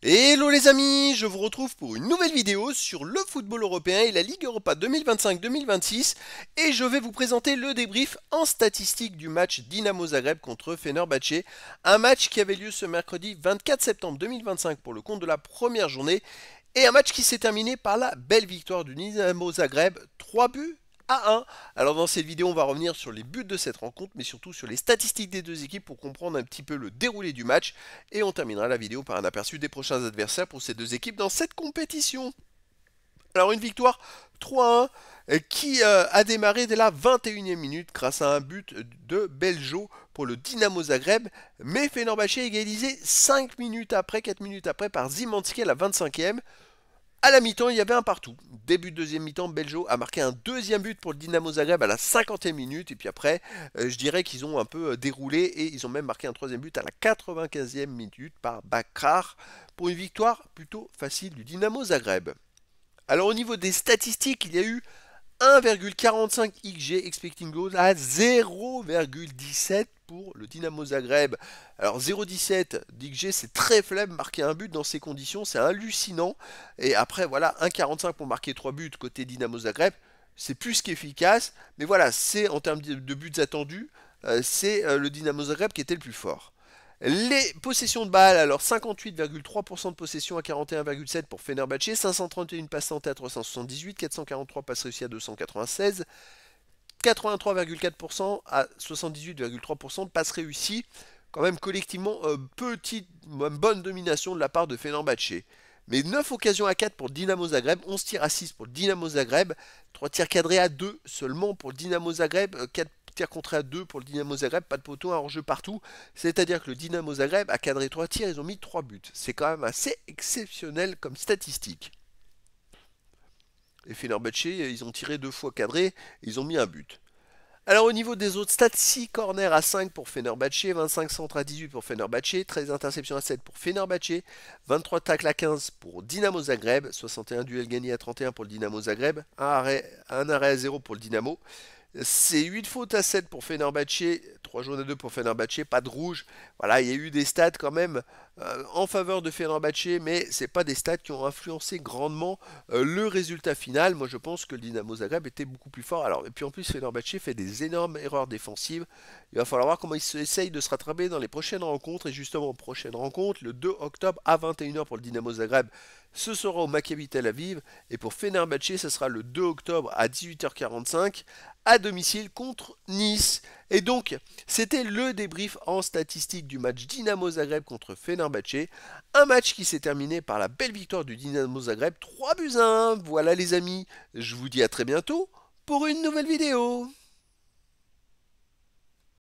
Hello les amis, je vous retrouve pour une nouvelle vidéo sur le football européen et la Ligue Europa 2025-2026 et je vais vous présenter le débrief en statistique du match Dynamo Zagreb contre Fenerbahçe, un match qui avait lieu ce mercredi 24 septembre 2025 pour le compte de la première journée et un match qui s'est terminé par la belle victoire du Dynamo Zagreb, 3 buts à 1. Alors dans cette vidéo, on va revenir sur les buts de cette rencontre, mais surtout sur les statistiques des deux équipes pour comprendre un petit peu le déroulé du match. Et on terminera la vidéo par un aperçu des prochains adversaires pour ces deux équipes dans cette compétition. Alors une victoire 3-1 qui a démarré dès la 21e minute grâce à un but de Beljo pour le Dynamo Zagreb, mais Fenerbahçe égalisé 5 minutes après, 4 minutes après par Zimanski à la 25e. À la mi-temps, il y avait un partout. Début de deuxième mi-temps, Beljo a marqué un deuxième but pour le Dynamo Zagreb à la 50e minute. Et puis après, je dirais qu'ils ont un peu déroulé et ils ont même marqué un troisième but à la 95e minute par Bakrar pour une victoire plutôt facile du Dynamo Zagreb. Alors au niveau des statistiques, il y a eu 1,45 XG expecting goals à 0,17 pour le Dynamo Zagreb. Alors 0,17 d'XG, c'est très faible, marquer un but dans ces conditions, c'est hallucinant. Et après voilà, 1,45 pour marquer 3 buts côté Dynamo Zagreb, c'est plus qu'efficace. Mais voilà, c'est en termes de buts attendus, c'est le Dynamo Zagreb qui était le plus fort. Les possessions de balles, alors 58,3% de possession à 41,7 pour Fenerbahçe, 531 passes tentées à 378, 443 passes réussies à 296, 83,4% à 78,3% de passes réussies. Quand même collectivement, bonne domination de la part de Fenerbahçe. Mais 9 occasions à 4 pour Dynamo Zagreb, 11 tirs à 6 pour Dynamo Zagreb, 3 tirs cadrés à 2 seulement pour Dynamo Zagreb, 4 tirs contrés à 2 pour le Dynamo Zagreb, pas de poteau, un hors-jeu partout. C'est-à-dire que le Dynamo Zagreb a cadré 3 tirs, ils ont mis 3 buts. C'est quand même assez exceptionnel comme statistique. Et Fenerbahçe, ils ont tiré 2 fois cadré, ils ont mis un but. Alors au niveau des autres stats, 6 corners à 5 pour Fenerbahçe, 25 centres à 18 pour Fenerbahçe, 13 interceptions à 7 pour Fenerbahçe, 23 tacles à 15 pour Dynamo Zagreb, 61 duels gagnés à 31 pour le Dynamo Zagreb, un arrêt à 0 pour le Dynamo. C'est 8 fautes à 7 pour Fenerbahçe, 3 jaunes à 2 pour Fenerbahçe, pas de rouge. Voilà, il y a eu des stats quand même en faveur de Fenerbahçe, mais c'est pas des stats qui ont influencé grandement le résultat final. Moi je pense que le Dynamo Zagreb était beaucoup plus fort. Alors, et puis en plus Fenerbahçe fait des énormes erreurs défensives. Il va falloir voir comment ils essayent de se rattraper dans les prochaines rencontres. Et justement, prochaine rencontre, le 2 octobre à 21h pour le Dynamo Zagreb, ce sera au Maccabi Tel Aviv. Et pour Fenerbahçe, ce sera le 2 octobre à 18h45 à domicile contre Nice. Et donc, c'était le débrief en statistique du match Dynamo Zagreb contre Fenerbahçe. Un match qui s'est terminé par la belle victoire du Dynamo Zagreb, 3 buts à 1. Voilà les amis, je vous dis à très bientôt pour une nouvelle vidéo.